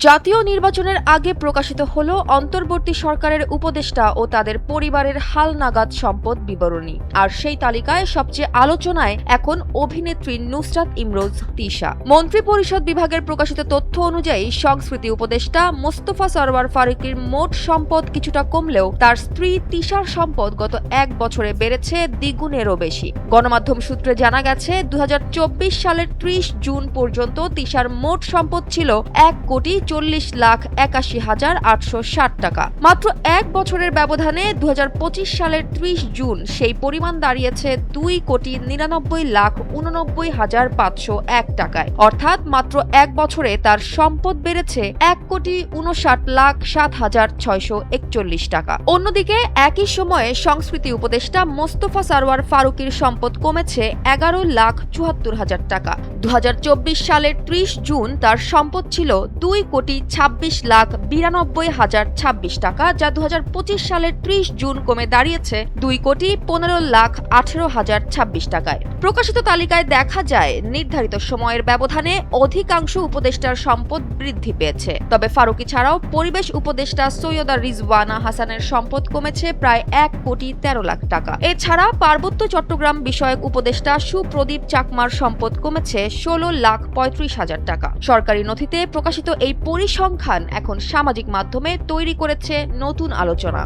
জাতীয় নির্বাচনের আগে প্রকাশিত হলো অন্তর্বর্তী সরকারের উপদেষ্টা ও তাদের পরিবারের হালনাগাদ সম্পদ বিবরণী। আর সেই তালিকায় সবচেয়ে আলোচনায় এখন অভিনেত্রী নুসরাত ইমরোজ তিশা। মন্ত্রিপরিষদ বিভাগের প্রকাশিত তথ্য অনুযায়ী সংস্কৃতি উপদেষ্টা মোস্তফা সরওয়ার ফারুকীর মোট সম্পদ কিছুটা কমলেও তার স্ত্রী তিশার সম্পদ গত এক বছরে বেড়েছে দ্বিগুণেরও বেশি। গণমাধ্যম সূত্রে জানা গেছে ২০২৪ সালের ৩০ জুন পর্যন্ত তিশার মোট সম্পদ ছিল ১,৮১,৮৬,৮৬০ টাকা। মাত্র এক বছরের ব্যবধানে ২০২৫ সালের ৩০ জুন সেই পরিমাণ দাঁড়িয়েছে ২,৯৯,৮৯,৫০১ টাকায়। অর্থাৎ মাত্র এক বছরে তার সম্পদ বেড়েছে ১,৫৯,৭,৬৪১ টাকা। অন্যদিকে একই সময়ে সংস্কৃতি উপদেষ্টা মোস্তফা সরওয়ার ফারুকীর সম্পদ কমেছে ১১,৭৪,০০০ টাকা। ২০২৪ সালের ৩০ জুন তার সম্পদ ছিল ২,২৬,৯২,০২৬ টাকা, যা ২০২৫ সালের ৩০ জুন কমে দাঁড়িয়েছে ২,১৫,১৮,০২৬ টাকায়। প্রকাশিত তালিকায় দেখা যায় নির্ধারিত সময়ের ব্যবধানে অধিকাংশ উপদেষ্টার সম্পদ বৃদ্ধি পেয়েছে। তবে ফারুকী ছাড়াও পরিবেশ উপদেষ্টা সৈয়দা রিজওয়ানা হাসানের সম্পদ কমেছে প্রায় ১,১৩,০০,০০০ টাকা। এছাড়া পার্বত্য চট্টগ্রাম বিষয়ক উপদেষ্টা সুপ্রদীপ চাকমার সম্পদ কমেছে ১৬,৩৫,০০০ টাকা। সরকারি নথিতে প্রকাশিত এই পরিসংখ্যান এখন সামাজিক মাধ্যমে তৈরি করেছে নতুন আলোচনা।